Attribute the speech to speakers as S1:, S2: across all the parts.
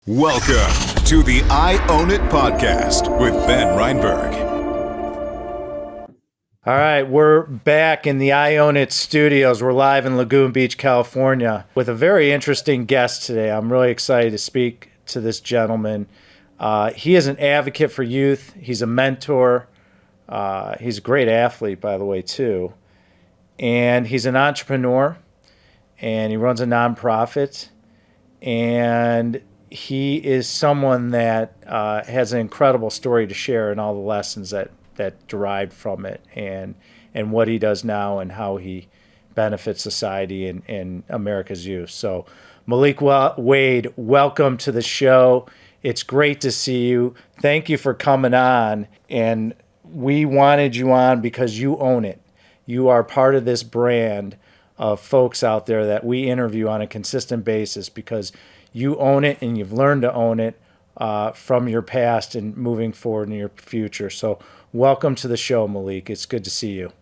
S1: Welcome to the I Own It podcast with Ben Reinberg.
S2: All right, we're back in the I Own It studios. We're live in Lagoon Beach, California, with a very interesting guest today. I'm really excited to speak to this gentleman. He is an advocate for youth. He's a mentor. He's a great athlete, by the way, too. And he's an entrepreneur, and he runs a nonprofit. And he is someone that has an incredible story to share and all the lessons that derived from it and what he does now and how he benefits society and America's youth. So Malik Wade, welcome to the show. It's great to see you. Thank you for coming on. And we wanted you on because you own it. You are part of this brand of folks out there that we interview on a consistent basis because you own it and you've learned to own it from your past and moving forward in your future. So welcome to the show, Malik. It's good to see you.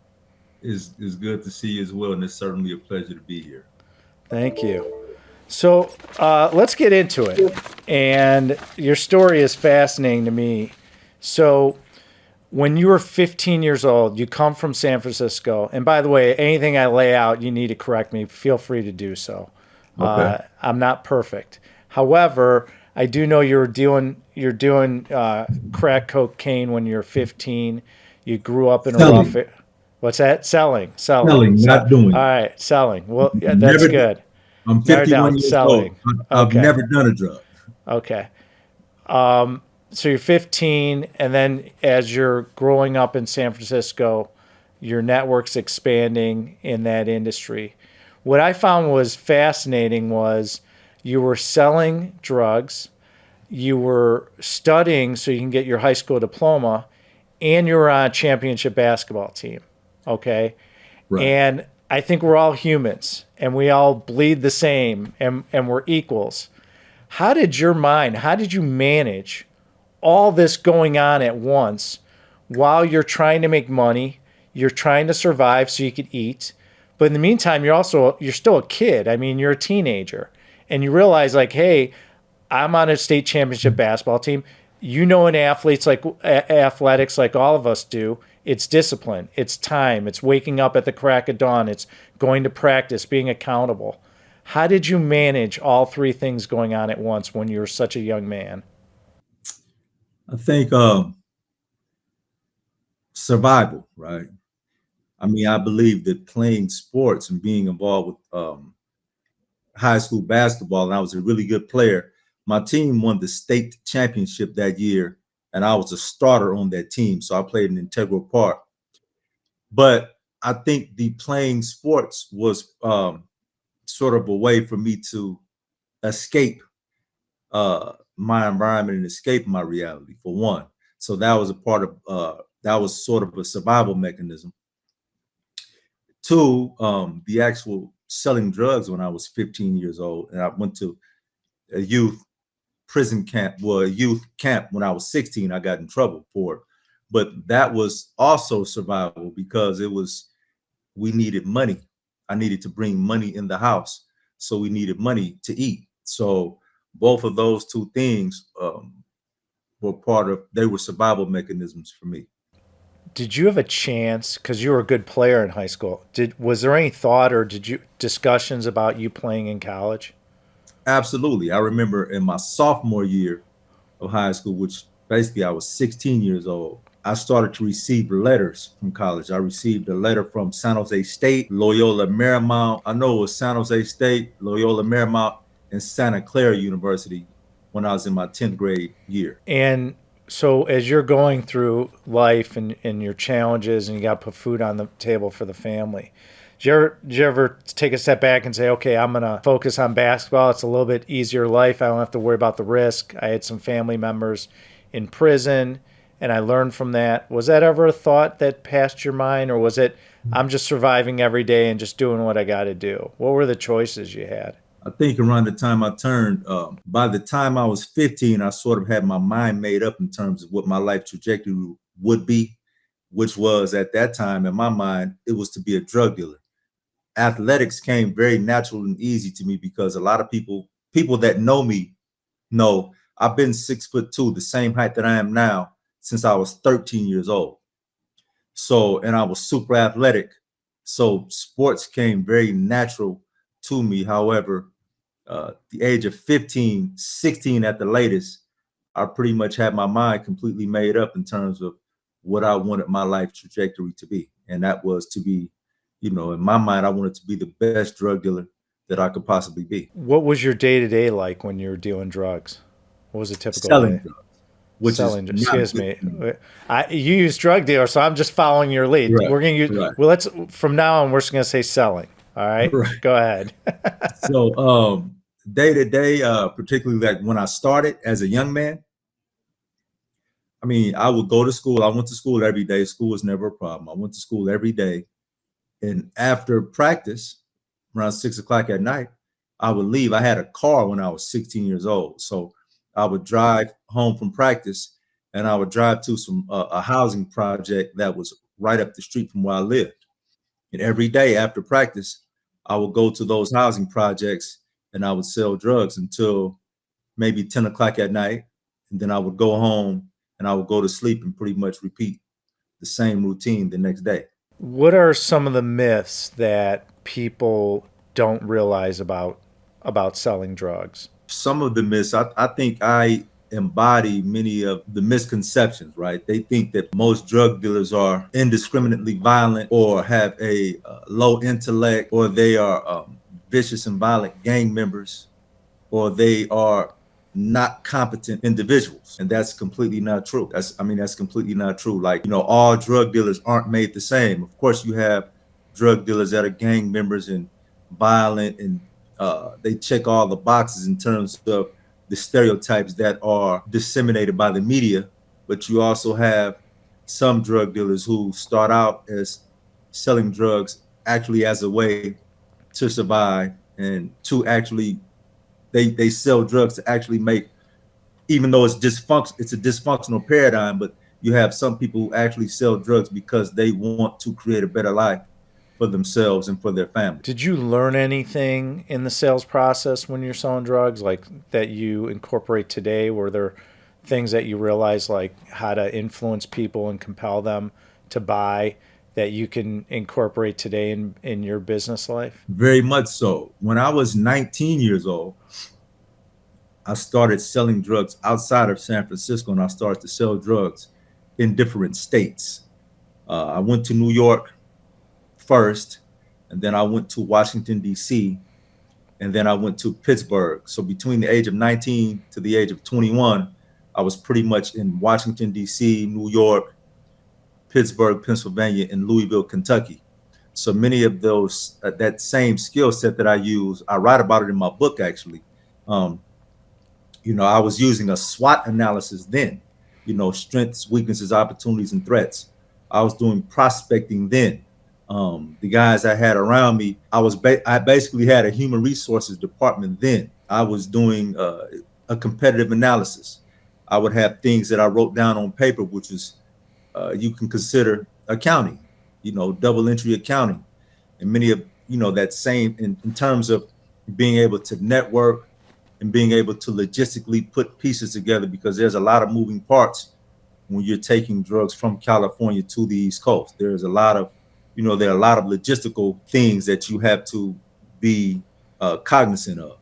S3: It's good to see you as well, and it's certainly a pleasure to be here.
S2: Thank you. So let's get into it. And your story is fascinating to me. So when you were 15 years old, you come from San Francisco. And by the way, anything I lay out, you need to correct me. Feel free to do so.
S3: Okay.
S2: I'm not perfect. However, I do know you're doing crack cocaine when you're 15. You grew up in a rough. What's that? Selling,
S3: not doing.
S2: All right, selling. Well, yeah, that's good.
S3: I'm 51 years old. I've never done a drug.
S2: Okay. So you're 15, and then as you're growing up in San Francisco, your network's expanding in that industry. What I found was fascinating was you were selling drugs, you were studying so you can get your high school diploma, and you were on a championship basketball team, okay?
S3: Right.
S2: And I think we're all humans, and we all bleed the same, and we're equals. How did you manage all this going on at once while you're trying to make money, you're trying to survive so you could eat, but in the meantime, you're still a kid. I mean, you're a teenager. And you realize, like, hey, I'm on a state championship basketball team. You know, in athletics, like all of us do, it's discipline, it's time, it's waking up at the crack of dawn, it's going to practice, being accountable. How did you manage all three things going on at once when you were such a young man?
S3: I think survival, right? I mean, I believe that playing sports and being involved with high school basketball, and I was a really good player. My team won the state championship that year, and I was a starter on that team, so I played an integral part. But I think the playing sports was sort of a way for me to escape my environment and escape my reality, for one. So that was a part of that was sort of a survival mechanism. Two, the actual selling drugs when I was 15 years old, and I went to a youth camp when I was 16. I got in trouble for it, but that was also survival because we needed money. I needed to bring money in the house, so we needed money to eat. So both of those two things were survival mechanisms for me.
S2: Did you have a chance, because you were a good player in high school, was there any thought or discussions about you playing in college?
S3: Absolutely. I remember in my sophomore year of high school, which basically I was 16 years old, I started to receive letters from college. I received a letter from San Jose State, Loyola Marymount. I know it was San Jose State, Loyola Marymount, and Santa Clara University when I was in my 10th grade year.
S2: And so as you're going through life and your challenges and you got to put food on the table for the family, did you ever take a step back and say, okay, I'm going to focus on basketball. It's a little bit easier life. I don't have to worry about the risk. I had some family members in prison and I learned from that. Was that ever a thought that passed your mind, or was it, I'm just surviving every day and just doing what I got to do? What were the choices you had?
S3: I think around the time I turned, by the time I was 15, I sort of had my mind made up in terms of what my life trajectory would be, which was at that time in my mind, it was to be a drug dealer. Athletics came very natural and easy to me because a lot of people that know me No, I've been 6'2", the same height that I am now, since I was 13 years old. So, and I was super athletic. So sports came very natural to me. However, the age of 15, 16 at the latest, I pretty much had my mind completely made up in terms of what I wanted my life trajectory to be. And that was to be, in my mind, I wanted to be the best drug dealer that I could possibly be.
S2: What was your day to day like when you were dealing drugs? What was a typical
S3: Selling
S2: day?
S3: drugs, which is
S2: Selling.
S3: not a
S2: Excuse
S3: good
S2: me.
S3: thing.
S2: You use drug dealer, so I'm just following your lead.
S3: Right,
S2: We're gonna use.
S3: right,
S2: Well, let's from now on. We're just gonna say selling. All right.
S3: right.
S2: Go ahead.
S3: So, day to day, particularly like when I started as a young man, I mean, I would go to school. I went to school every day. School was never a problem. I went to school every day. And after practice, around 6 o'clock at night, I would leave. I had a car when I was 16 years old. So I would drive home from practice and I would drive to a housing project that was right up the street from where I lived. And every day after practice, I would go to those housing projects and I would sell drugs until maybe 10 o'clock at night. And then I would go home and I would go to sleep and pretty much repeat the same routine the next day.
S2: What are some of the myths that people don't realize about selling drugs?
S3: Some of the myths, I think I embody many of the misconceptions, right? They think that most drug dealers are indiscriminately violent or have a low intellect, or they are vicious and violent gang members, or they are not competent individuals. And that's completely not true. That's completely not true. Like, all drug dealers aren't made the same. Of course, you have drug dealers that are gang members and violent, and they check all the boxes in terms of the stereotypes that are disseminated by the media. But you also have some drug dealers who start out as selling drugs actually as a way to survive and to actually they sell drugs to actually make, even though it's a dysfunctional paradigm, but you have some people who actually sell drugs because they want to create a better life for themselves and for their family.
S2: Did you learn anything in the sales process when you're selling drugs, like that you incorporate today? Were there things that you realized, like how to influence people and compel them to buy, that you can incorporate today in your business life?
S3: Very much so. When I was 19 years old, I started selling drugs outside of San Francisco, and I started to sell drugs in different states. I went to New York first, and then I went to Washington, D.C., and then I went to Pittsburgh. So between the age of 19 to the age of 21, I was pretty much in Washington, D.C., New York, Pittsburgh, Pennsylvania, and Louisville, Kentucky. So many of those, that same skill set that I use, I write about it in my book, actually. I was using a SWOT analysis then, strengths, weaknesses, opportunities, and threats. I was doing prospecting then. The guys I had around me, I basically had a human resources department then. I was doing a competitive analysis. I would have things that I wrote down on paper, which is you can consider accounting, double entry accounting, and many of that same in terms of being able to network and being able to logistically put pieces together, because there's a lot of moving parts when you're taking drugs from California to the East Coast. There's a lot of there are a lot of logistical things that you have to be cognizant of.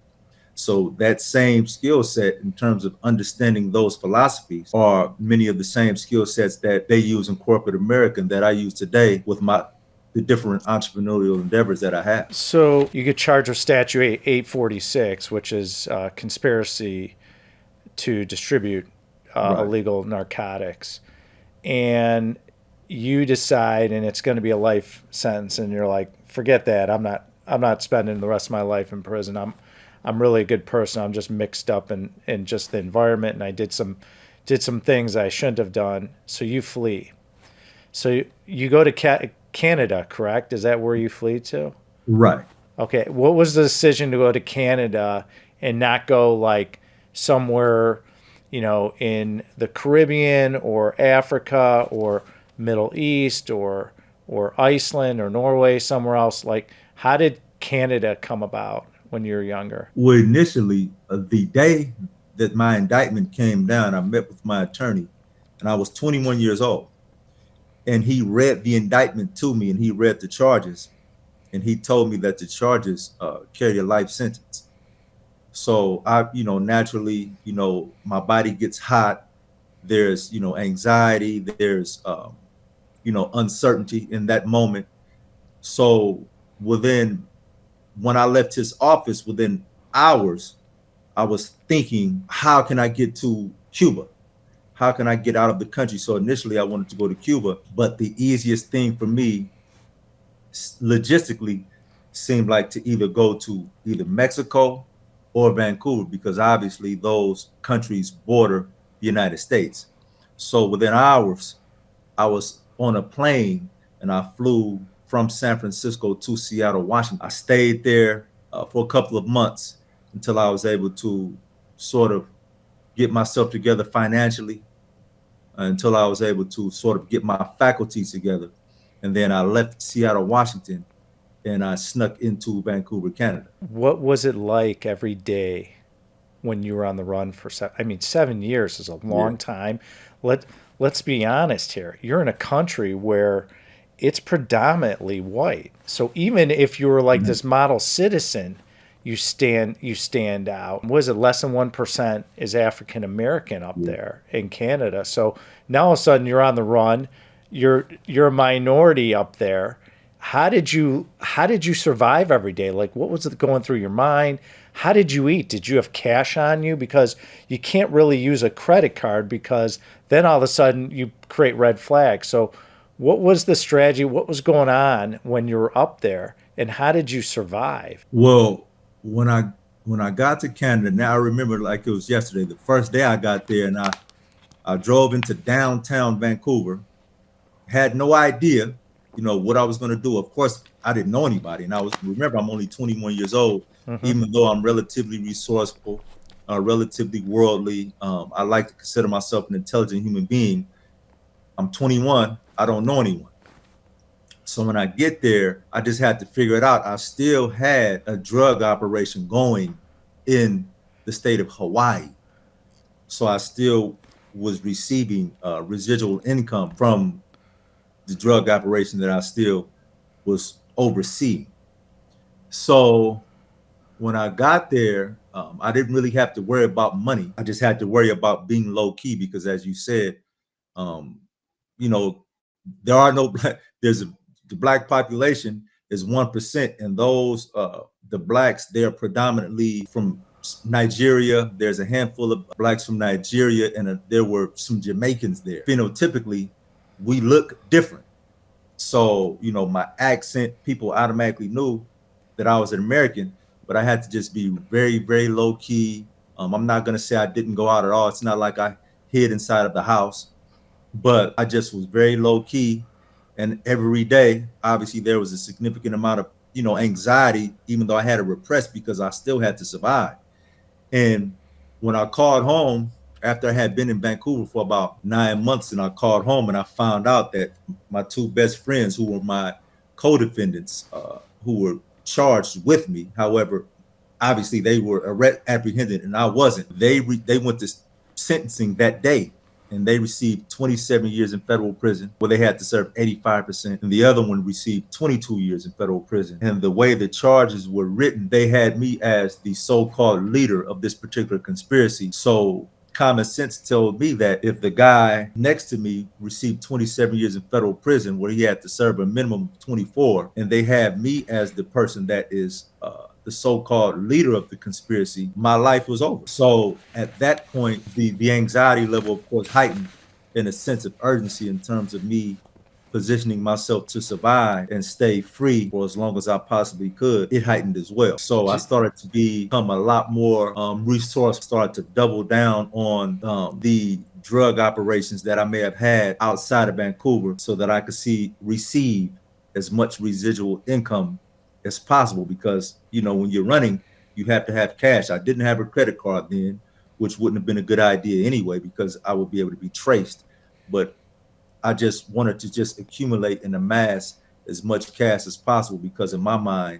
S3: So that same skill set in terms of understanding those philosophies are many of the same skill sets that they use in corporate America and that I use today with the different entrepreneurial endeavors that I have.
S2: So you get charged with Statute 846, which is conspiracy to distribute
S3: Right.
S2: illegal narcotics, and you decide, and it's going to be a life sentence, and you're like, forget that. I'm not spending the rest of my life in prison. I'm really a good person. I'm just mixed up in just the environment, and I did some things I shouldn't have done. So you flee. So you go to Canada, correct? Is that where you flee to?
S3: Right.
S2: Okay. What was the decision to go to Canada and not go like somewhere, in the Caribbean or Africa or Middle East or Iceland or Norway, somewhere else? Like, how did Canada come about when you were younger?
S3: Well, initially, the day that my indictment came down, I met with my attorney, and I was 21 years old. And he read the indictment to me, and he read the charges, and he told me that the charges carried a life sentence. So I, naturally, my body gets hot. There's, anxiety. There's, uncertainty in that moment. So when I left his office, within hours, I was thinking, how can I get to Cuba? How can I get out of the country? So initially I wanted to go to Cuba, but the easiest thing for me logistically seemed like to either go to either Mexico or Vancouver, because obviously those countries border the United States. So within hours, I was on a plane and I flew from San Francisco to Seattle, Washington. I stayed there for a couple of months until I was able to sort of get myself together financially, until I was able to sort of get my faculties together. And then I left Seattle, Washington, and I snuck into Vancouver, Canada.
S2: What was it like every day when you were on the run for 7 years is a
S3: Yeah.
S2: long time. Let's be honest here. You're in a country where it's predominantly white. So even if you were like
S3: Mhm.
S2: this model citizen, you stand out. Was it less than 1% is African American up
S3: Yeah.
S2: there in Canada? So now all of a sudden you're on the run. You're a minority up there. How did you survive every day? Like, what was it going through your mind? How did you eat? Did you have cash on you? Because you can't really use a credit card, because then all of a sudden you create red flags. So what was the strategy? What was going on when you were up there, and how did you survive?
S3: Well, when I got to Canada, now I remember like it was yesterday. The first day I got there, and I drove into downtown Vancouver, had no idea, what I was going to do. Of course, I didn't know anybody, and remember, I'm only 21 years old.
S2: Hmm.
S3: Even though I'm relatively resourceful, relatively worldly, I like to consider myself an intelligent human being. I'm 21. I don't know anyone. So when I get there, I just had to figure it out. I still had a drug operation going in the state of Hawaii. So I still was receiving residual income from the drug operation that I still was overseeing. So when I got there, I didn't really have to worry about money. I just had to worry about being low key, because, as you said, um, you know, there are no black. The black population is 1%, and those the blacks, they are predominantly from Nigeria. There's a handful of blacks from Nigeria, and there were some Jamaicans there. Phenotypically, we look different. So, my accent, people automatically knew that I was an American, but I had to just be very, very low key. I'm not going to say I didn't go out at all. It's not like I hid inside of the house, but I just was very low key. And every day, obviously, there was a significant amount of, anxiety, even though I had to repress, because I still had to survive. And when I called home, after I had been in Vancouver for about 9 months, and I called home and I found out that my two best friends, who were my co-defendants, who were charged with me, however, obviously they were apprehended and I wasn't. They went to sentencing that day, and they received 27 years in federal prison, where they had to serve 85%, and the other one received 22 years in federal prison. And the way the charges were written, they had me as the so-called leader of this particular conspiracy. So common sense told me that if the guy next to me received 27 years in federal prison, where he had to serve a minimum of 24, and they have me as the person that is the so-called leader of the conspiracy, my life was over. So at that point, the anxiety level, of course, heightened, in a sense of urgency in terms of me positioning myself to survive and stay free for as long as I possibly could. It heightened as well. So I started to become a lot more resourceful, started to double down on the drug operations that I may have had outside of Vancouver, so that I could receive as much residual income as possible, because when you're running, you have to have cash. I didn't have a credit card then, which wouldn't have been a good idea anyway, because I would be able to be traced. But I just wanted to just accumulate and amass as much cash as possible, because in my mind,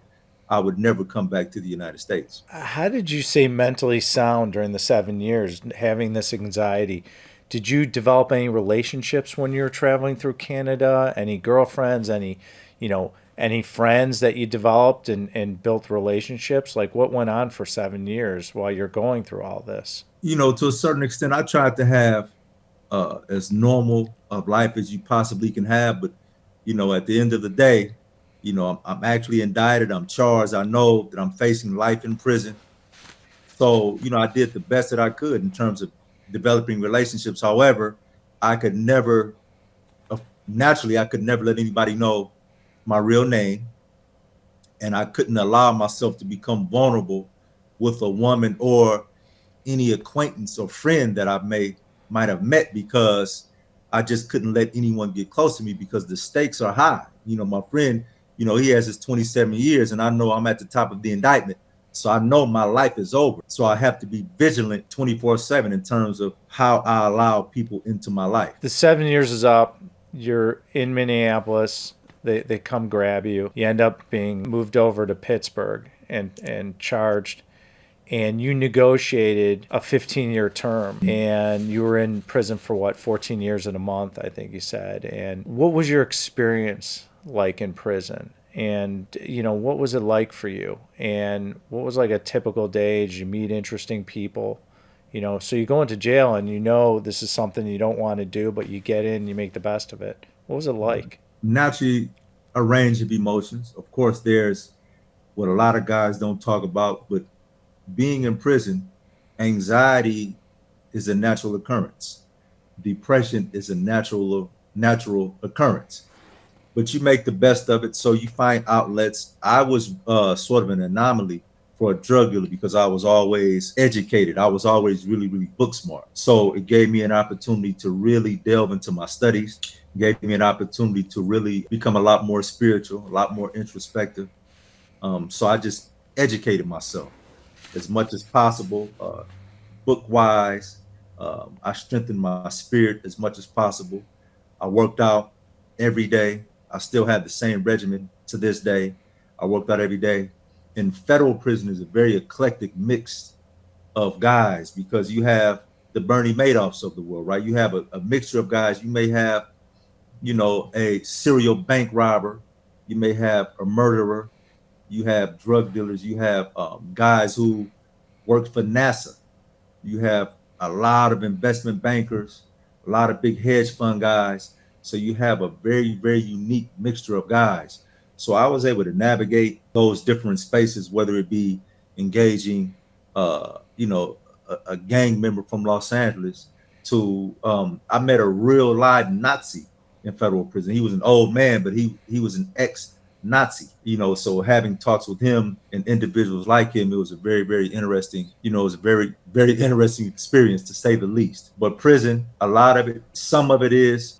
S3: I would never come back to the United States.
S2: How did you stay mentally sound during the 7 years having this anxiety? Did you develop any relationships when you were traveling through Canada? Any girlfriends? Any friends that you developed and built relationships? Like, what went on for 7 years while you're going through all this?
S3: To a certain extent, I tried to have as normal of life as you possibly can have. But, at the end of the day, I'm actually indicted. I'm charged. I know that I'm facing life in prison. So, I did the best that I could in terms of developing relationships. However, I could never let anybody know my real name. And I couldn't allow myself to become vulnerable with a woman or any acquaintance or friend that I might have met, because I just couldn't let anyone get close to me because the stakes are high. My friend, he has his 27 years and I know I'm at the top of the indictment. So I know my life is over. So I have to be vigilant 24/7 in terms of how I allow people into my life.
S2: The 7 years is up. You're in Minneapolis. They come grab you. You end up being moved over to Pittsburgh and charged. And you negotiated a 15-year term. And you were in prison for 14 years and a month, I think you said. And what was your experience like in prison? And, what was it like for you? And what was like a typical day? Did you meet interesting people? So you go into jail and this is something you don't want to do, but you get in, you make the best of it. What was it like?
S3: Naturally, a range of emotions. Of course, there's what a lot of guys don't talk about, but being in prison, anxiety is a natural occurrence. Depression is a natural occurrence. But you make the best of it, so you find outlets. I was sort of an anomaly for a drug dealer because I was always educated. I was always really, really book smart. So it gave me an opportunity to really delve into my studies, gave me an opportunity to really become a lot more spiritual, a lot more introspective. So I just educated myself as much as possible, book-wise. I strengthened my spirit as much as possible. I worked out every day. I still have the same regimen to this day. I worked out every day. And federal prison is a very eclectic mix of guys, because you have the Bernie Madoffs of the world, right? You have a mixture of guys. You may have, a serial bank robber. You may have a murderer. You have drug dealers. You have guys who worked for NASA. You have a lot of investment bankers, a lot of big hedge fund guys. So you have a very, very unique mixture of guys. So I was able to navigate those different spaces, whether it be engaging, a gang member from Los Angeles to, I met a real live Nazi in federal prison. He was an old man, but he was an ex-Nazi, so having talks with him and individuals like him, it was a very, very interesting, it was a very, very interesting experience, to say the least. But prison, a lot of it, some of it is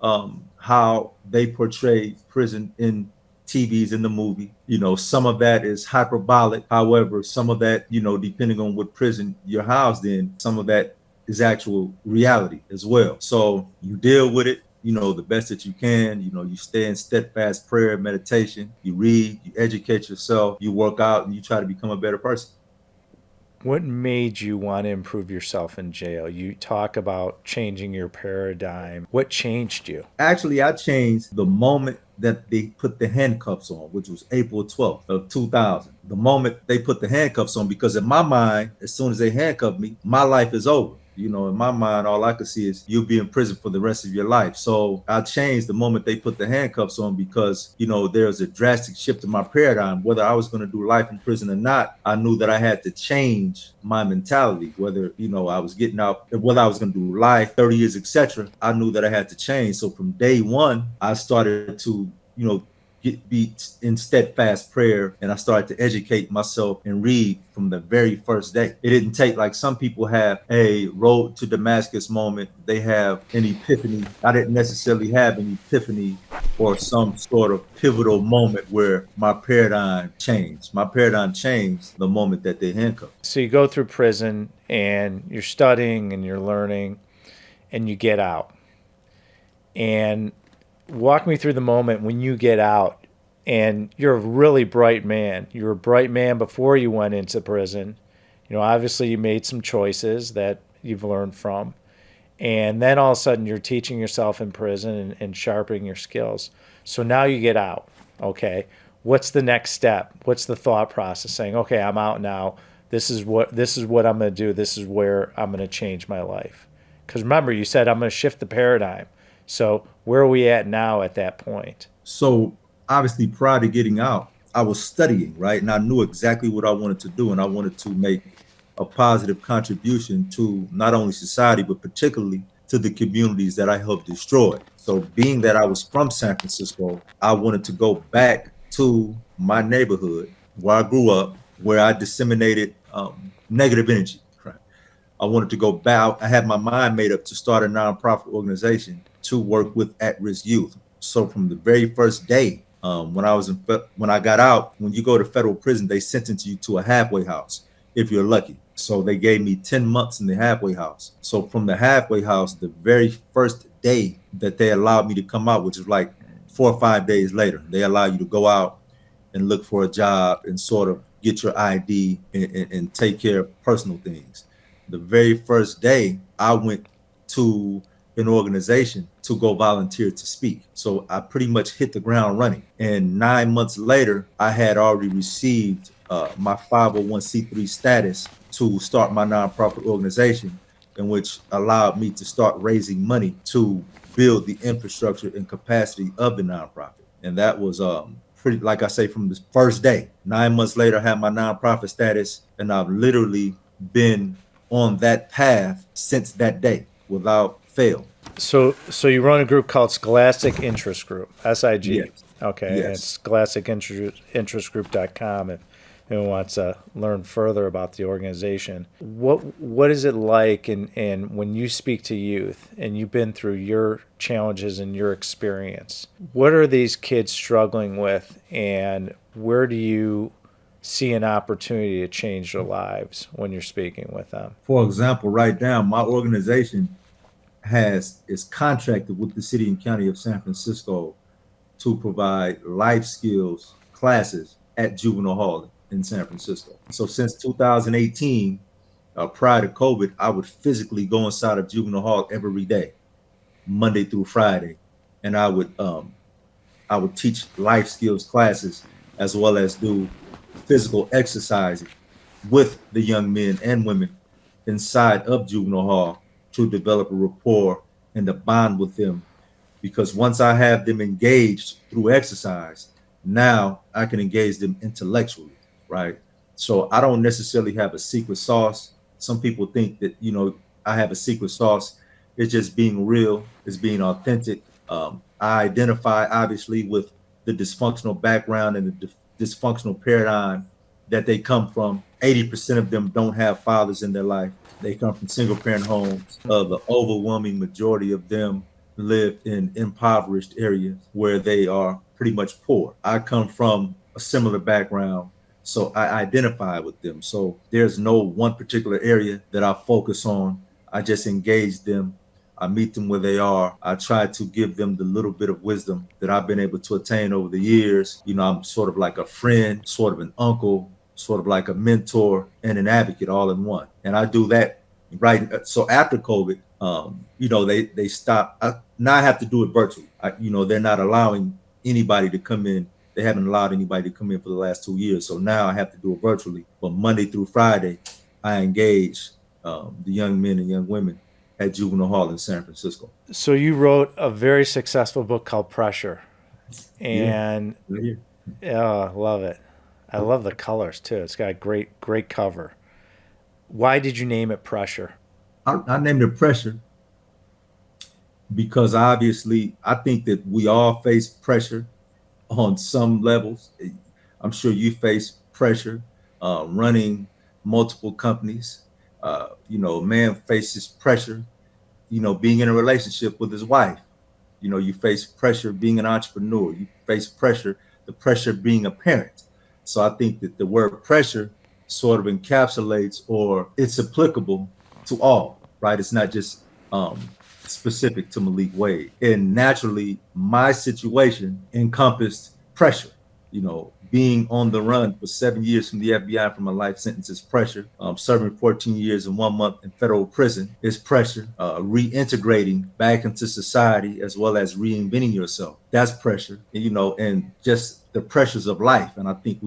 S3: how they portray prison in TVs, in the movie. Some of that is hyperbolic. However, some of that, depending on what prison you're housed in, some of that is actual reality as well. So you deal with it, the best that you can. You stay in steadfast prayer, meditation, you read, you educate yourself, you work out, and you try to become a better person.
S2: What made you want to improve yourself in jail? You talk about changing your paradigm. What changed you?
S3: Actually, I changed the moment that they put the handcuffs on, which was April 12th of 2000. The moment they put the handcuffs on, because in my mind, as soon as they handcuffed me, my life is over. In my mind, all I could see is you'll be in prison for the rest of your life. So I changed the moment they put the handcuffs on, because, there's a drastic shift in my paradigm. Whether I was going to do life in prison or not, I knew that I had to change my mentality. Whether, I was getting out, whether I was going to do life, 30 years, etc. I knew that I had to change. So from day one, I started to, be in steadfast prayer, and I started to educate myself and read from the very first day. It didn't take, like some people have a road to Damascus moment, they have an epiphany. I didn't necessarily have an epiphany or some sort of pivotal moment where my paradigm changed. My paradigm changed the moment that they handcuffed.
S2: So you go through prison and you're studying and you're learning and you get out. And walk me through the moment when you get out And you're a really bright man. You were a bright man before you went into prison. Obviously you made some choices that you've learned from. And then all of a sudden you're teaching yourself in prison and sharpening your skills. So now you get out. Okay. What's the next step? What's the thought process saying, okay, I'm out now. This is what I'm going to do. This is where I'm going to change my life. Because remember, you said I'm going to shift the paradigm. So where are we at now at that point?
S3: So obviously prior to getting out, I was studying, right? And I knew exactly what I wanted to do. And I wanted to make a positive contribution to not only society, but particularly to the communities that I helped destroy. So being that I was from San Francisco, I wanted to go back to my neighborhood where I grew up, where I disseminated negative energy. Right? I wanted to go back. I had my mind made up to start a nonprofit organization to work with at-risk youth. So from the very first day, when I got out, when you go to federal prison, they sentence you to a halfway house if you're lucky. So they gave me 10 months in the halfway house. So from the halfway house, the very first day that they allowed me to come out, which is like 4 or 5 days later, they allow you to go out and look for a job and sort of get your ID and take care of personal things. The very first day, I went to an organization to go volunteer to speak. So I pretty much hit the ground running. And 9 months later, I had already received my 501c3 status to start my nonprofit organization, in which allowed me to start raising money to build the infrastructure and capacity of the nonprofit. And that was pretty, like I say, from the first day. 9 months later, I had my nonprofit status, and I've literally been on that path since that day without fail.
S2: So you run a group called Scholastic Interest Group, SIG.
S3: Yes.
S2: Okay.
S3: Yes.
S2: And it's scholasticinterestgroup.com if anyone wants to learn further about the organization. What is it like and when you speak to youth and you've been through your challenges and your experience, what are these kids struggling with and where do you see an opportunity to change their lives when you're speaking with them?
S3: For example, right now, my organization is contracted with the city and county of San Francisco to provide life skills classes at Juvenile Hall in San Francisco. So since 2018, prior to COVID, I would physically go inside of Juvenile Hall every day, Monday through Friday, and I would teach life skills classes as well as do physical exercising with the young men and women inside of Juvenile Hall to develop a rapport and a bond with them. Because once I have them engaged through exercise, now I can engage them intellectually, right? So I don't necessarily have a secret sauce. Some people think that, I have a secret sauce. It's just being real. It's being authentic. I identify, obviously, with the dysfunctional background and the dysfunctional paradigm that they come from. 80% of them don't have fathers in their life. They come from single-parent homes. The overwhelming majority of them live in impoverished areas where they are pretty much poor. I come from a similar background, so I identify with them. So there's no one particular area that I focus on. I just engage them. I meet them where they are. I try to give them the little bit of wisdom that I've been able to attain over the years. I'm sort of like a friend, sort of an uncle, sort of like a mentor and an advocate all in one. And I do that right. So after COVID, they stopped. Now I have to do it virtually. They're not allowing anybody to come in. They haven't allowed anybody to come in for the last 2 years. So now I have to do it virtually. But Monday through Friday, I engage the young men and young women at Juvenile Hall in San Francisco.
S2: So you wrote a very successful book called Pressure. And I love it. I love the colors too. It's got a great cover. Why did you name it Pressure?
S3: I named it Pressure because obviously I think that we all face pressure on some levels. I'm sure you face pressure running multiple companies. A man faces pressure, being in a relationship with his wife. You face pressure being an entrepreneur. You face the pressure being a parent. So I think that the word pressure sort of encapsulates, or it's applicable to all, right? It's not just specific to Malik Wade. And naturally, my situation encompassed pressure. Being on the run for 7 years from the FBI from a life sentence is pressure. Serving 14 years and 1 month in federal prison is pressure. Reintegrating back into society as well as reinventing yourself, that's pressure. And just the pressures of life. And I think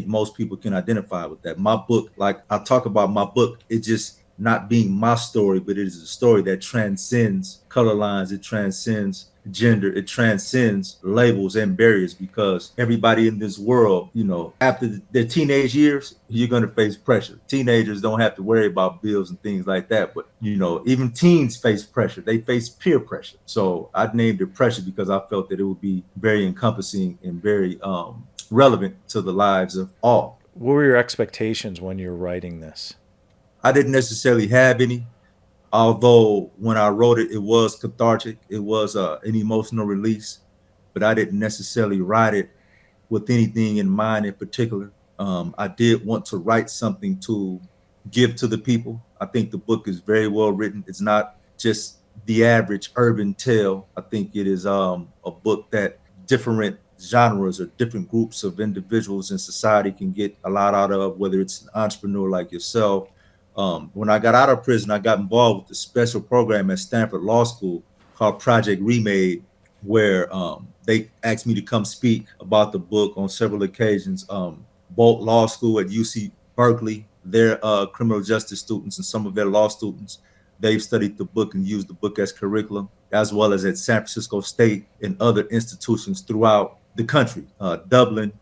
S3: most people can identify with that. My book, like I talk about my book, it just not being my story, but it is a story that transcends color lines, it transcends gender, it transcends labels and barriers, because everybody in this world, after their teenage years, you're going to face pressure. Teenagers don't have to worry about bills and things like that, but even teens face pressure. They face peer pressure. So I named it pressure because I felt that it would be very encompassing and very relevant to the lives of all.
S2: What were your expectations when you were writing this?
S3: I didn't necessarily have any, although when I wrote it, it was cathartic. It was an emotional release, but I didn't necessarily write it with anything in mind in particular. I did want to write something to give to the people. I think the book is very well written. It's not just the average urban tale. I think it is a book that different genres or different groups of individuals in society can get a lot out of, whether it's an entrepreneur like yourself. When I got out of prison, I got involved with a special program at Stanford Law School called Project Remade, where they asked me to come speak about the book on several occasions. Bolt Law School at UC Berkeley, their criminal justice students and some of their law students, they've studied the book and used the book as curriculum, as well as at San Francisco State and other institutions throughout the country. Dublin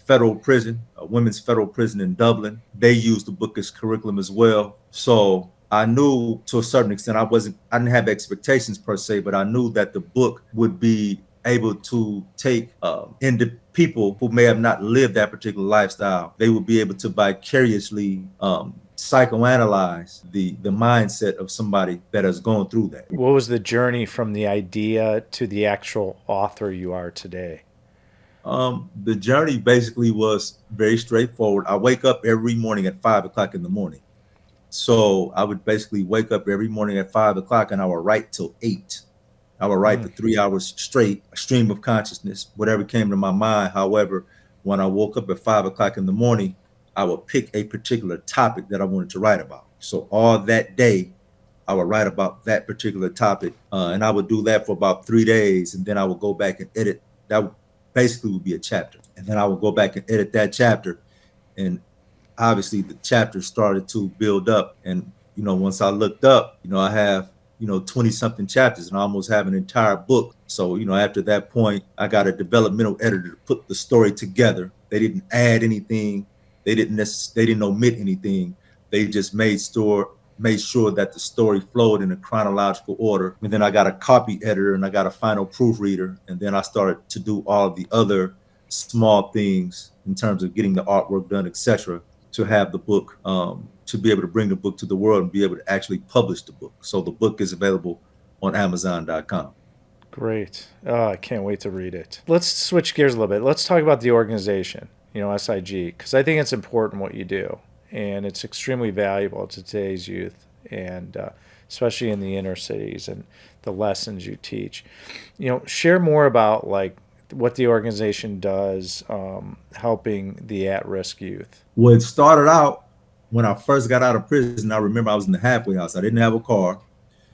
S3: federal prison, women's federal prison in Dublin, they used the book as curriculum as well. So I knew to a certain extent, I didn't have expectations per se, but I knew that the book would be able to take into people who may have not lived that particular lifestyle. They would be able to vicariously psychoanalyze the mindset of somebody that has gone through that.
S2: What was the journey from the idea to the actual author you are today?
S3: The journey basically was very straightforward. I wake up every morning at 5 o'clock in the morning. So I would basically wake up every morning at 5 o'clock and I would write till 8. I would write for 3 hours straight, a stream of consciousness, whatever came to my mind. However, when I woke up at 5 o'clock in the morning, I would pick a particular topic that I wanted to write about. So all that day, I would write about that particular topic. And I would do that for about 3 days. And then I would go back and edit. That basically would be a chapter. And then I would go back and edit that chapter. And obviously the chapter started to build up. And, once I looked up, I have, 20 something chapters and I almost have an entire book. So, after that point, I got a developmental editor to put the story together. They didn't add anything. They didn't omit anything. They just made sure that the story flowed in a chronological order. And then I got a copy editor and I got a final proofreader. And then I started to do all of the other small things in terms of getting the artwork done, etc., to have the book, to be able to bring the book to the world and be able to actually publish the book. So the book is available on Amazon.com.
S2: Great. I can't wait to read it. Let's switch gears a little bit. Let's talk about the organization, SIG, because I think it's important what you do. And it's extremely valuable to today's youth, and especially in the inner cities and the lessons you teach. Share more about what the organization does, helping the at-risk youth.
S3: Well, it started out when I first got out of prison. I remember I was in the halfway house. I didn't have a car.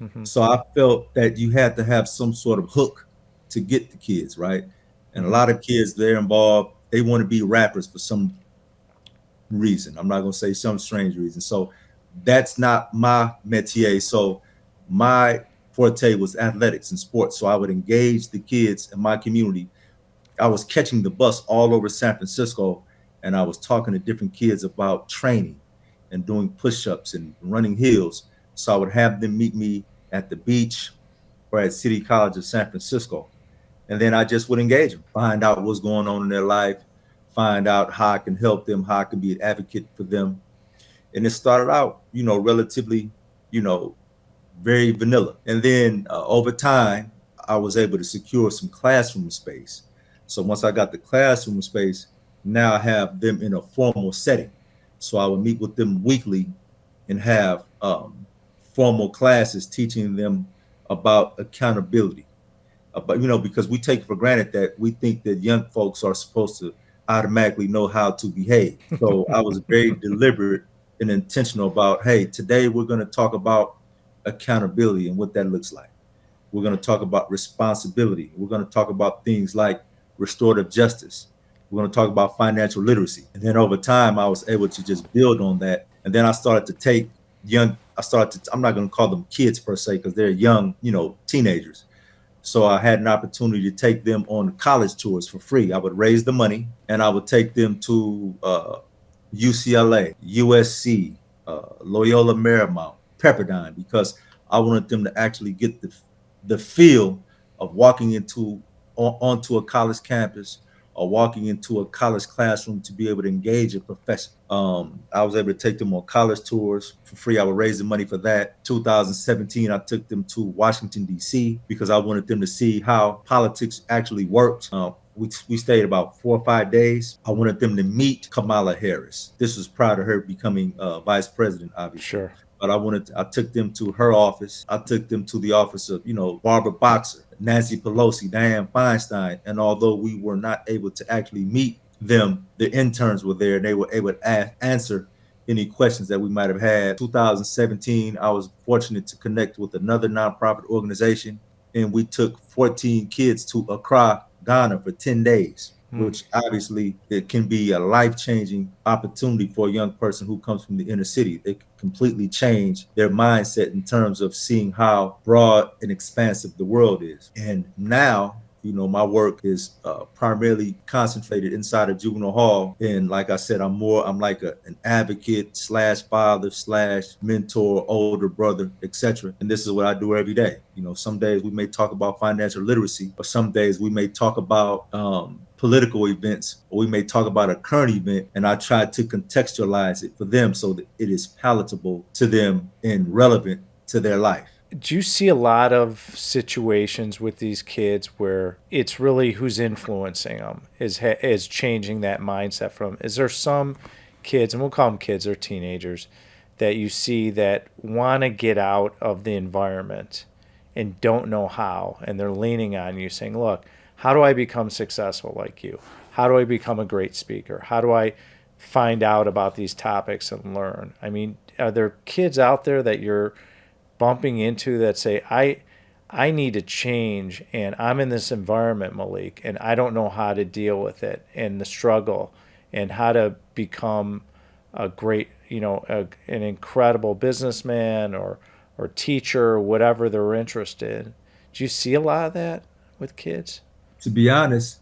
S3: Mm-hmm. So I felt that you had to have some sort of hook to get the kids, right? And a lot of kids they're involved, they want to be rappers for some reason. I'm not going to say some strange reason. So that's not my métier. So my forte was athletics and sports. So I would engage the kids in my community. I was catching the bus all over San Francisco and I was talking to different kids about training and doing push-ups and running hills. So I would have them meet me at the beach or at City College of San Francisco. And then I just would engage them, find out what's going on in their life, find out how I can help them, how I can be an advocate for them. And it started out, relatively, very vanilla. And then over time, I was able to secure some classroom space. So once I got the classroom space, now I have them in a formal setting. So I would meet with them weekly and have formal classes teaching them about accountability But because we take for granted that we think that young folks are supposed to automatically know how to behave. So I was very deliberate and intentional about, hey, today we're going to talk about accountability and what that looks like. We're going to talk about responsibility. We're going to talk about things like restorative justice. We're going to talk about financial literacy. And then over time, I was able to just build on that. And then I started to take I'm not going to call them kids per se, because they're young, teenagers. So I had an opportunity to take them on college tours for free. I would raise the money and I would take them to UCLA, USC, Loyola Marymount, Pepperdine, because I wanted them to actually get the feel of walking onto a college campus or walking into a college classroom to be able to engage a professor. I was able to take them on college tours for free. I would raise the money for that. 2017, I took them to Washington, D.C. because I wanted them to see how politics actually worked. We stayed about 4 or 5 days. I wanted them to meet Kamala Harris. This was prior to her becoming vice president, obviously.
S2: Sure.
S3: But I took them to her office. I took them to the office of, Barbara Boxer, Nancy Pelosi, Dianne Feinstein. And although we were not able to actually meet them, the interns were there and they were able to answer any questions that we might have had. 2017, I was fortunate to connect with another nonprofit organization, and we took 14 kids to Accra, Ghana for 10 days. Which obviously it can be a life-changing opportunity for a young person who comes from the inner city. It can completely change their mindset in terms of seeing how broad and expansive the world is. And now, my work is primarily concentrated inside of juvenile hall. And like I said, I'm like an advocate / father / mentor, older brother, etc. And this is what I do every day. Some days we may talk about financial literacy, or some days we may talk about political events, or we may talk about a current event, and I try to contextualize it for them so that it is palatable to them and relevant to their life.
S2: Do you see a lot of situations with these kids where it's really who's influencing them is changing that mindset from? Is there some kids, and we'll call them kids or teenagers, that you see that want to get out of the environment and don't know how, and they're leaning on you saying, look, how do I become successful like you? How do I become a great speaker? How do I find out about these topics and learn? I mean, are there kids out there that you're bumping into that say, I need to change, and I'm in this environment, Malik, and I don't know how to deal with it and the struggle and how to become a great, an incredible businessman or teacher or whatever they're interested in? Do you see a lot of that with kids?
S3: To be honest,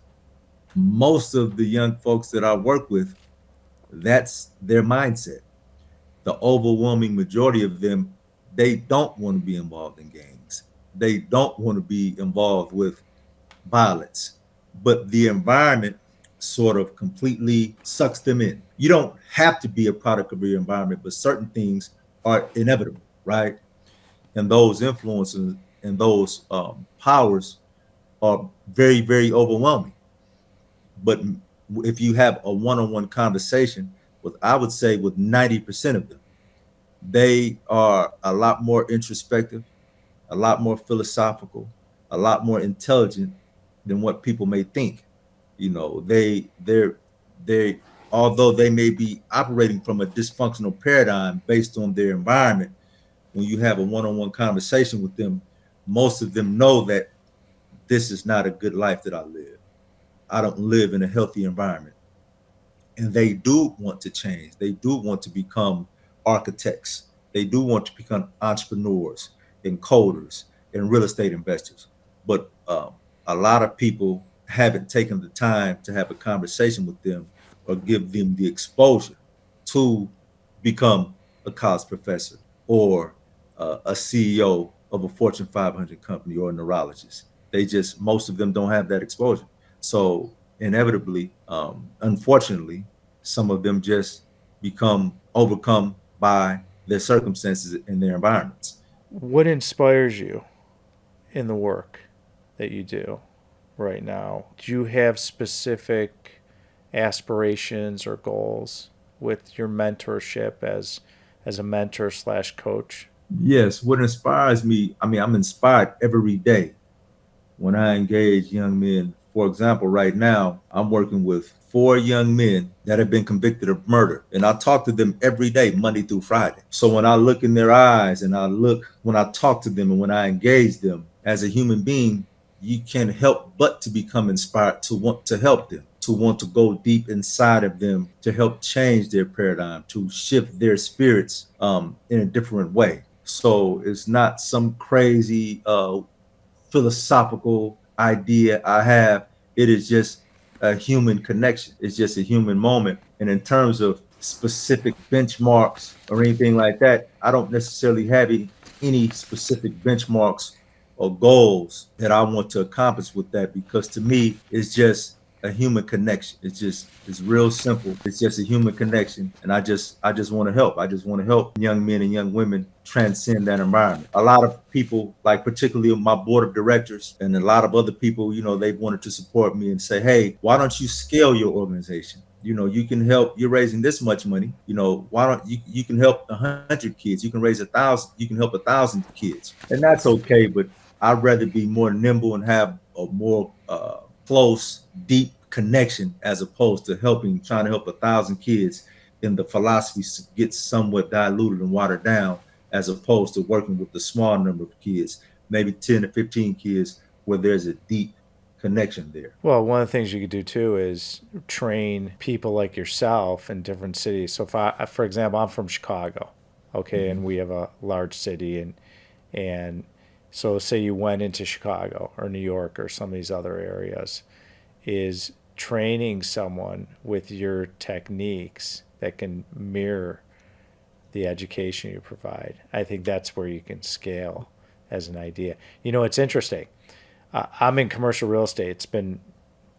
S3: most of the young folks that I work with, that's their mindset. The overwhelming majority of them, they don't want to be involved in gangs. They don't want to be involved with violence, but the environment sort of completely sucks them in. You don't have to be a product of your environment, but certain things are inevitable, right? And those influences and those powers are very, very overwhelming. But if you have a one-on-one conversation with, I would say with 90% of them, they are a lot more introspective, a lot more philosophical, a lot more intelligent than what people may think. They although they may be operating from a dysfunctional paradigm based on their environment, when you have a one-on-one conversation with them, most of them know that this is not a good life that I live. I don't live in a healthy environment. And they do want to change. They do want to become architects. They do want to become entrepreneurs and coders and real estate investors. But a lot of people haven't taken the time to have a conversation with them or give them the exposure to become a college professor or a CEO of a Fortune 500 company or a neurologist. Most of them don't have that exposure. So inevitably, unfortunately, some of them just become overcome by their circumstances and their environments.
S2: What inspires you in the work that you do right now? Do you have specific aspirations or goals with your mentorship as a mentor / coach?
S3: Yes, what inspires me, I'm inspired every day when I engage young men. For example, right now, I'm working with 4 young men that have been convicted of murder. And I talk to them every day, Monday through Friday. So when I look in their eyes and when I talk to them and when I engage them as a human being, you can't help but to become inspired to want to help them, to want to go deep inside of them, to help change their paradigm, to shift their spirits in a different way. So it's not some crazy philosophical idea I have. It is just a human connection. It's just a human moment. And in terms of specific benchmarks or anything like that, I don't necessarily have any specific benchmarks or goals that I want to accomplish with that, because to me, it's just a human connection. It's real simple. It's just a human connection. And I just want to help. I just want to help young men and young women transcend that environment. A lot of people, like particularly my board of directors and a lot of other people, they've wanted to support me and say, hey, why don't you scale your organization? You can help, you're raising this much money, why don't you can help 100 kids, you can raise 1,000, you can help 1,000 kids. And that's okay, but I'd rather be more nimble and have a more close, deep connection, as opposed to trying to help 1,000 kids, and the philosophy gets somewhat diluted and watered down, as opposed to working with the small number of kids, maybe 10 to 15 kids, where there's a deep connection there.
S2: Well, one of the things you could do too is train people like yourself in different cities. So for example, I'm from Chicago, okay, and we have a large city, and so say you went into Chicago or New York or some of these other areas, is training someone with your techniques that can mirror the education you provide. I think that's where you can scale as an idea. It's interesting. I'm in commercial real estate. It's been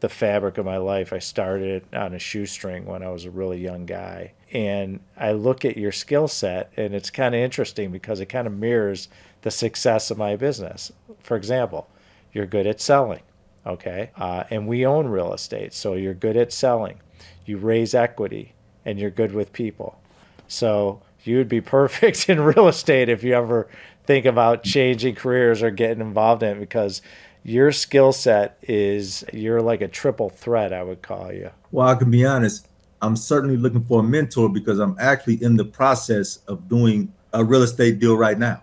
S2: the fabric of my life. I started on a shoestring when I was a really young guy. And I look at your skill set, and it's kind of interesting because it kind of mirrors the success of my business. For example, you're good at selling, okay? And we own real estate, so you're good at selling. You raise equity, and you're good with people. So you would be perfect in real estate if you ever think about changing careers or getting involved in it, because your skill set you're like a triple threat, I would call you.
S3: Well, I can be honest, I'm certainly looking for a mentor, because I'm actually in the process of doing a real estate deal right now.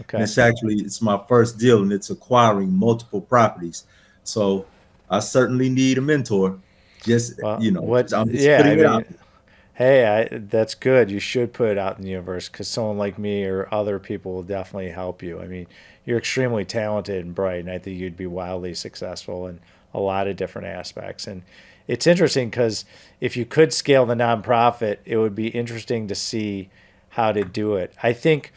S3: Okay. And it's my first deal, and it's acquiring multiple properties. So I certainly need a mentor. I'm just putting it out.
S2: Hey, that's good. You should put it out in the universe, because someone like me or other people will definitely help you. I mean, you're extremely talented and bright, and I think you'd be wildly successful in a lot of different aspects. And it's interesting because if you could scale the nonprofit, it would be interesting to see how to do it. I think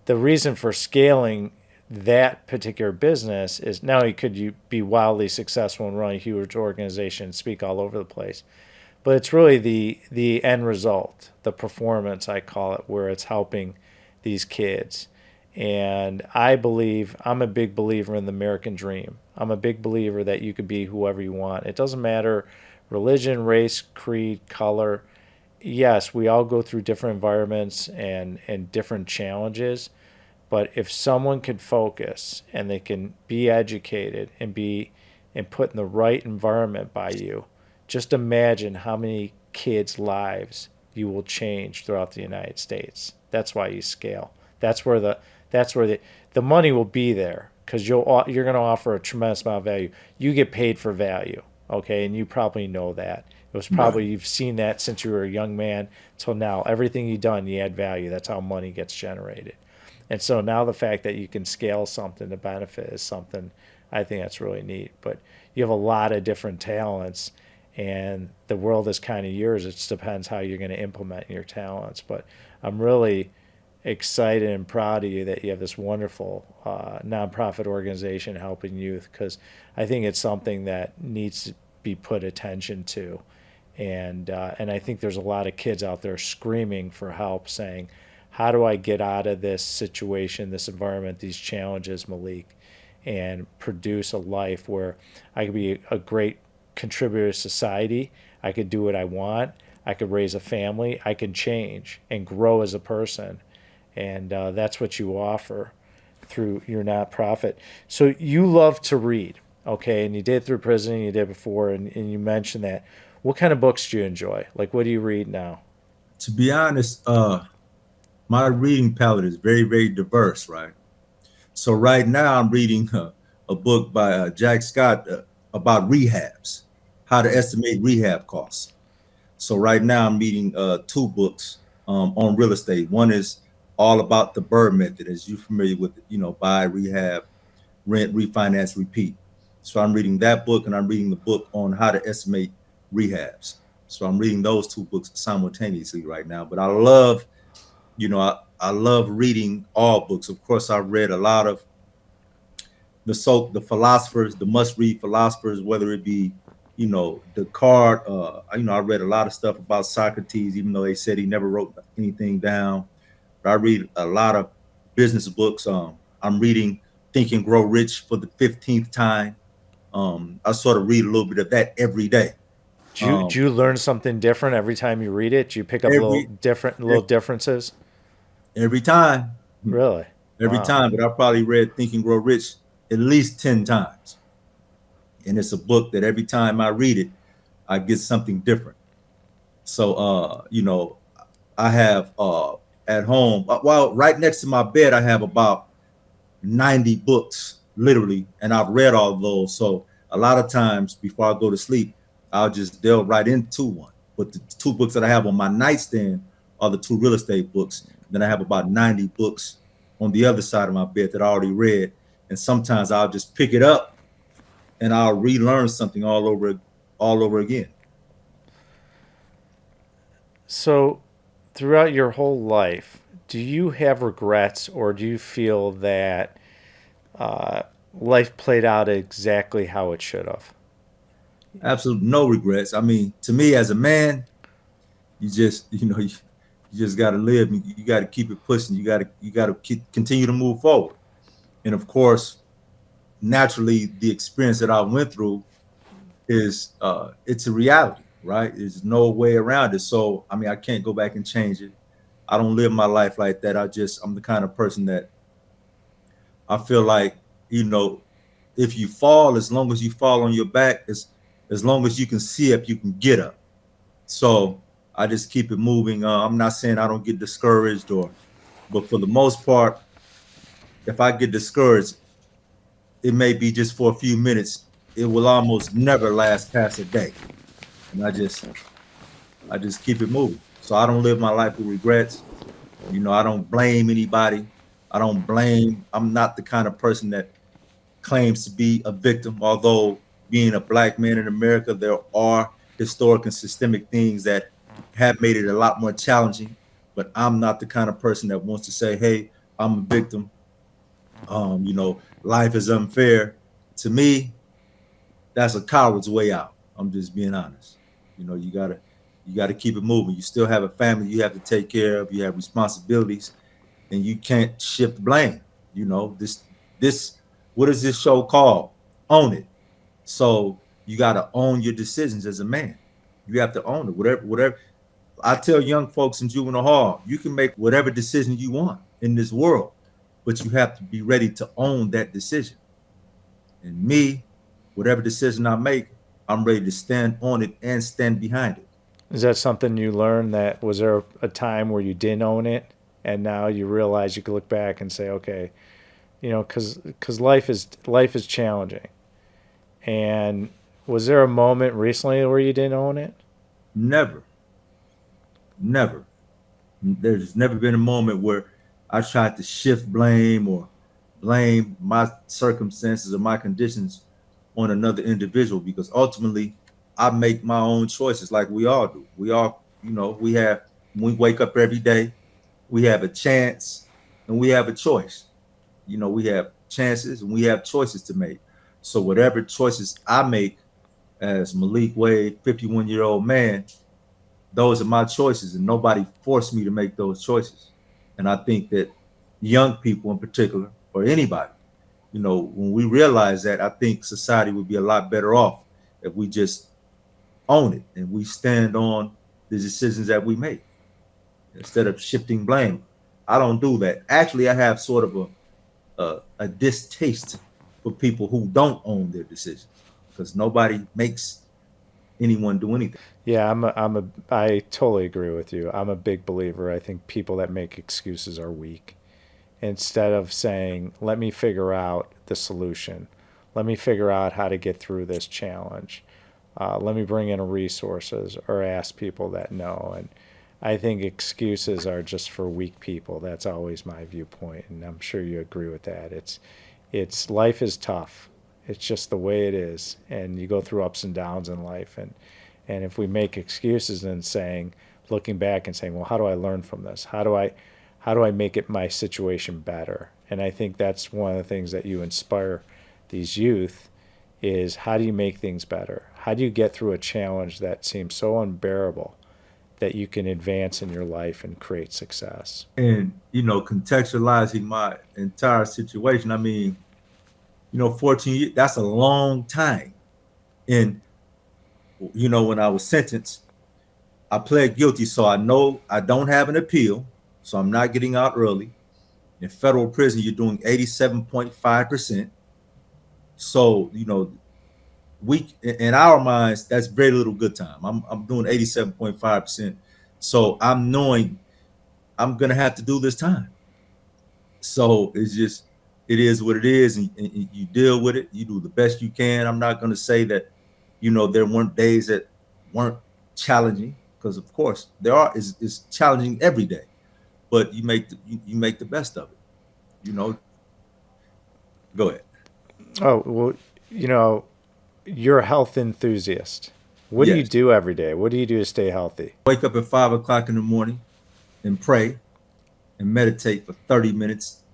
S2: the reason for scaling that particular business is not only could you be wildly successful and run a huge organization and speak all over the place, but it's really the end result, the performance, I call it, where it's helping these kids. And I'm a big believer in the American dream. I'm a big believer that you could be whoever you want. It doesn't matter religion, race, creed, color. Yes, we all go through different environments and different challenges. But if someone could focus and they can be educated and put in the right environment by you, just imagine how many kids' lives you will change throughout the United States. That's why you scale. That's where the money will be there, because you're going to offer a tremendous amount of value. You get paid for value, okay? And you probably know that. It was probably right. You've seen that since you were a young man till now. Everything you've done, you add value. That's how money gets generated. And so now the fact that you can scale something to benefit is something, I think that's really neat. But you have a lot of different talents, and the world is kind of yours. It just depends how you're going to implement your talents. But I'm really excited and proud of you that you have this wonderful nonprofit organization helping youth, because I think it's something that needs to be put attention to. And I think there's a lot of kids out there screaming for help, saying, how do I get out of this situation, this environment, these challenges, Malik, and produce a life where I could be a great contributor to society, I could do what I want, I could raise a family, I can change and grow as a person. And that's what you offer through your nonprofit. So you love to read. Okay, and you did through prison, and you did before, and you mentioned that. What kind of books do you enjoy? Like, what do you read now?
S3: To be honest, my reading palette is very, very diverse, right? So right now I'm reading a book by Jack Scott about rehabs, how to estimate rehab costs. So right now I'm reading two books on real estate. One is all about the Bird method, as you're familiar with, buy, rehab, rent, refinance, repeat. So I'm reading that book, and I'm reading the book on how to estimate rehabs. So I'm reading those two books simultaneously right now. But I love, I love reading all books. Of course, I've read a lot of the philosophers, the must-read philosophers, whether it be, Descartes. I read a lot of stuff about Socrates, even though they said he never wrote anything down. But I read a lot of business books. I'm reading Think and Grow Rich for the 15th time. I sort of read a little bit of that every day.
S2: Do you learn something different every time you read it? Do you pick up
S3: Every
S2: little differences?
S3: every time,
S2: Really?
S3: every
S2: Wow.
S3: time. But I probably read Think and Grow Rich at least 10 times. And it's a book that every time I read it, I get something different. So, I have at home, well, right next to my bed, I have about 90 books, literally, and I've read all of those. So a lot of times before I go to sleep, I'll just delve right into one. But the two books that I have on my nightstand are the two real estate books. Then I have about 90 books on the other side of my bed that I already read. And sometimes I'll just pick it up and I'll relearn something all over again.
S2: So, throughout your whole life, do you have regrets, or do you feel that uh, life played out exactly how it should have?
S3: Absolutely no regrets. I mean, to me as a man, you just, you just got to live. You got to keep it pushing. You got to continue to move forward. And of course, naturally, the experience that I went through is it's a reality, right? There's no way around it. So I mean, I can't go back and change it. I don't live my life like that. I'm the kind of person that I feel like, you know, if you fall, as long as you fall on your back, as long as you can see up, you can get up. So I just keep it moving. I'm not saying I don't get discouraged, but for the most part, if I get discouraged, it may be just for a few minutes. It will almost never last past a day, and I just keep it moving. So I don't live my life with regrets. I don't blame anybody. I'm not the kind of person that claims to be a victim, although being a black man in America, there are historic and systemic things that have made it a lot more challenging. But I'm not the kind of person that wants to say, hey, I'm a victim. Life is unfair. To me, that's a coward's way out. I'm just being honest. You gotta keep it moving. You still have a family you have to take care of, you have responsibilities, and you can't shift blame. This what is this show called? Own it. So you gotta own your decisions as a man. You have to own it. Whatever I tell young folks in juvenile hall, you can make whatever decision you want in this world, but you have to be ready to own that decision. And me, whatever decision I make, I'm ready to stand on it and stand behind it.
S2: Is that something you learned? That was there a time where you didn't own it, and now you realize you could look back and say, okay, because life is challenging. And was there a moment recently where you didn't own it?
S3: Never, never. There's never been a moment where I tried to shift blame or blame my circumstances or my conditions on another individual, because ultimately I make my own choices like we all do. We all, when we wake up every day, we have a chance and we have a choice. We have chances and we have choices to make. So whatever choices I make as Malik Wade, 51-year-old man, those are my choices, and nobody forced me to make those choices. And I think that young people in particular, or anybody, when we realize that, I think society would be a lot better off if we just own it and we stand on the decisions that we make instead of shifting blame. I don't do that. Actually, I have sort of a distaste for people who don't own their decisions, because nobody makes anyone do anything.
S2: Yeah, I totally agree with you. I'm a big believer. I think people that make excuses are weak. Instead of saying, let me figure out the solution, let me figure out how to get through this challenge, let me bring in resources or ask people that know. And I think excuses are just for weak people. That's always my viewpoint, and I'm sure you agree with that. It's life is tough. It's just the way it is, and you go through ups and downs in life. And if we make excuses and saying, looking back and saying, well, how do I learn from this? How do I make it my situation better? And I think that's one of the things that you inspire these youth is, how do you make things better? How do you get through a challenge that seems so unbearable that you can advance in your life and create success?
S3: And, contextualizing my entire situation, I mean, 14 years, that's a long time. And, when I was sentenced, I pled guilty. So I know I don't have an appeal. So I'm not getting out early. In federal prison, you're doing 87.5%. So, we, in our minds, that's very little good time. I'm doing 87.5%. So I'm knowing I'm going to have to do this time. So it is what it is. And you deal with it. You do the best you can. I'm not going to say that, there weren't days that weren't challenging, because of course there are. It's challenging every day, but you make the best of it. Go ahead.
S2: Oh, well, you're a health enthusiast. What do you
S3: Yes.
S2: do every day? What do you do to stay healthy?
S3: Wake up at 5 o'clock in the morning and pray and meditate for 30 minutes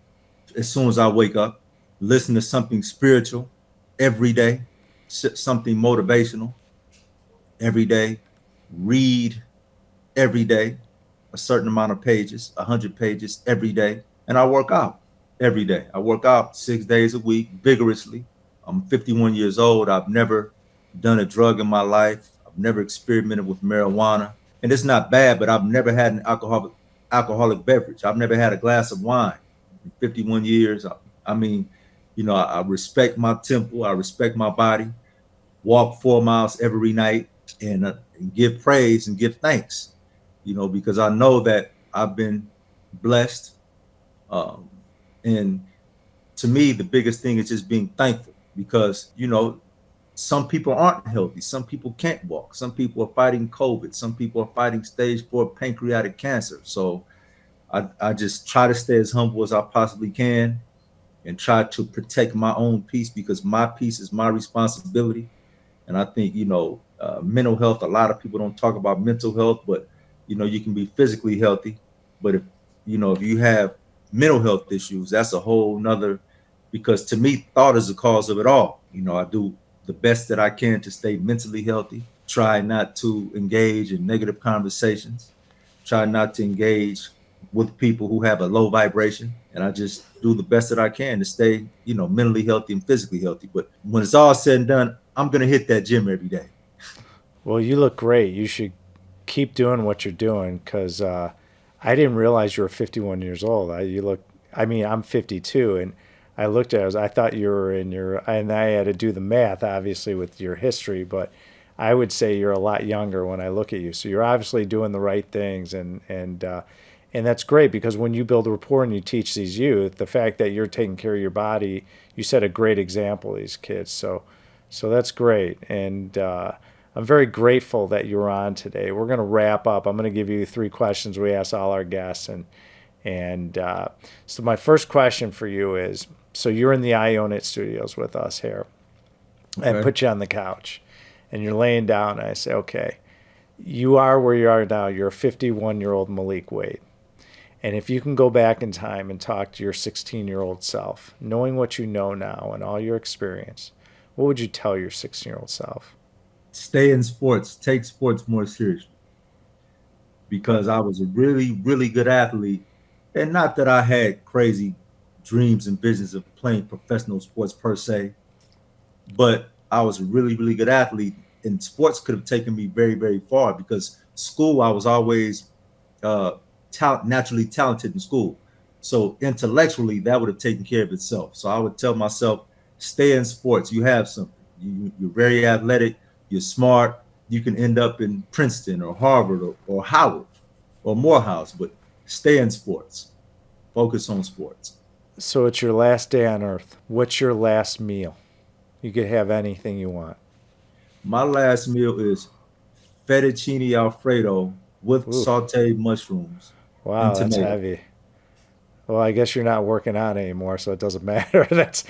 S3: as soon as I wake up. Listen to something spiritual every day, something motivational every day. Read every day a certain amount of pages, 100 pages every day. And I work out every day. I work out 6 days a week vigorously. I'm 51 years old. I've never done a drug in my life. I've never experimented with marijuana. And it's not bad, but I've never had an alcoholic beverage. I've never had a glass of wine in 51 years. I mean, I respect my temple. I respect my body. Walk 4 miles every night and give praise and give thanks, because I know that I've been blessed. And to me, the biggest thing is just being thankful, because, some people aren't healthy. Some people can't walk. Some people are fighting COVID. Some people are fighting stage 4 pancreatic cancer. So I just try to stay as humble as I possibly can and try to protect my own peace, because my peace is my responsibility. And I think, mental health, a lot of people don't talk about mental health, but, you can be physically healthy. But if you have mental health issues, that's a whole nother, because to me, thought is the cause of it all. I do the best that I can to stay mentally healthy, try not to engage in negative conversations, try not to engage with people who have a low vibration. And I just do the best that I can to stay, mentally healthy and physically healthy. But when it's all said and done, I'm going to hit that gym every day.
S2: Well, you look great. You should keep doing what you're doing, because I didn't realize you were 51 years old. I'm 52, and I looked at it, I thought you were and I had to do the math, obviously, with your history, but I would say you're a lot younger when I look at you. So you're obviously doing the right things, and that's great, because when you build a rapport and you teach these youth, the fact that you're taking care of your body, you set a great example to these kids. So that's great. And I'm very grateful that you're on today. We're going to wrap up. I'm going to give you 3 questions we ask all our guests. And so my first question for you is, so you're in the I Own It studios with us here. Okay. I put you on the couch and you're laying down, and I say, okay, you are where you are now. You're a 51-year-old Malik Wade. And if you can go back in time and talk to your 16-year-old self, knowing what you know now and all your experience, what would you tell your 16-year-old self?
S3: Stay in sports. Take sports more seriously. Because I was a really, really good athlete. And not that I had crazy dreams and visions of playing professional sports per se, but I was a really, really good athlete. And sports could have taken me very, very far, because school, I was always naturally talented in school. So intellectually, that would have taken care of itself. So I would tell myself, stay in sports. You have something. You're very athletic. You're smart. You can end up in Princeton or Harvard or Howard or Morehouse, but stay in sports. Focus on sports.
S2: So it's your last day on earth. What's your last meal? You could have anything you want.
S3: My last meal is fettuccine Alfredo with sauteed mushrooms.
S2: Wow, that's heavy. Well, I guess you're not working out anymore, so it doesn't matter. That's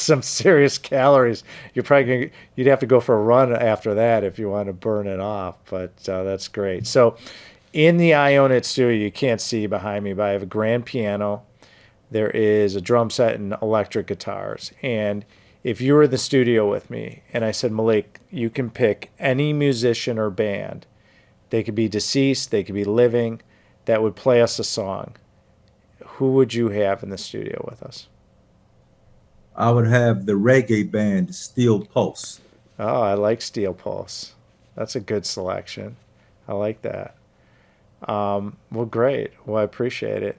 S2: some serious calories. You'd have to go for a run after that if you want to burn it off. But that's great. So, in the I Own It studio, you can't see behind me, but I have a grand piano. There is a drum set and electric guitars. And if you were in the studio with me, and I said, Malik, you can pick any musician or band. They could be deceased, they could be living, that would play us a song. Who would you have in the studio with us?
S3: I would have the reggae band Steel Pulse.
S2: Oh, I like Steel Pulse. That's a good selection. I like that. Well, great. Well, I appreciate it.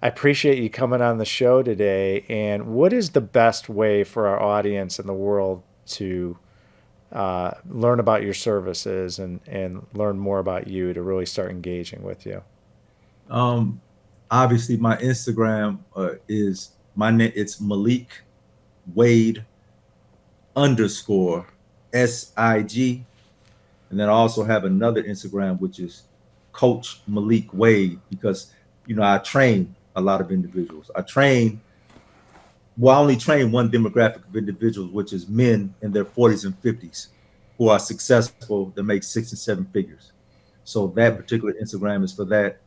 S2: I appreciate you coming on the show today. And what is the best way for our audience in the world to learn about your services and learn more about you to really start engaging with you?
S3: Obviously, my Instagram is my name. It's Malik Wade _ SIG. And then I also have another Instagram, which is Coach Malik Wade, because, I train a lot of individuals. I only train one demographic of individuals, which is men in their 40s and 50s who are successful, that make 6 and 7 figures. So that particular Instagram is for that.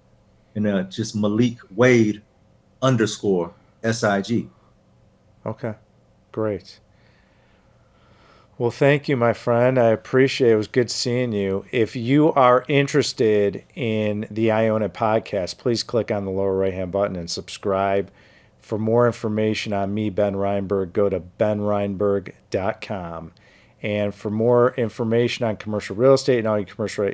S3: And just Malik Wade _ SIG.
S2: Okay, great. Well, thank you, my friend. I appreciate it. It was good seeing you. If you are interested in the I Own It podcast, please click on the lower right-hand button and subscribe. For more information on me, Ben Reinberg, go to benreinberg.com. And for more information on commercial real estate and all your commercial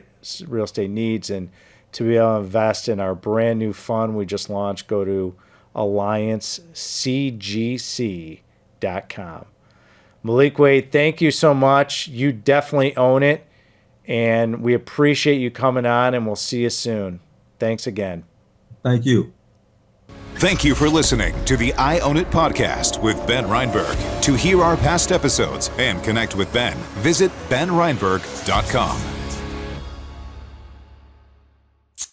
S2: real estate needs, and to be able to invest in our brand new fund we just launched, go to alliancecgc.com. Malik Wade, thank you so much. You definitely own it, and we appreciate you coming on, and we'll see you soon. Thanks again.
S3: Thank you.
S1: Thank you for listening to the I Own It podcast with Ben Reinberg. To hear our past episodes and connect with Ben, visit benreinberg.com.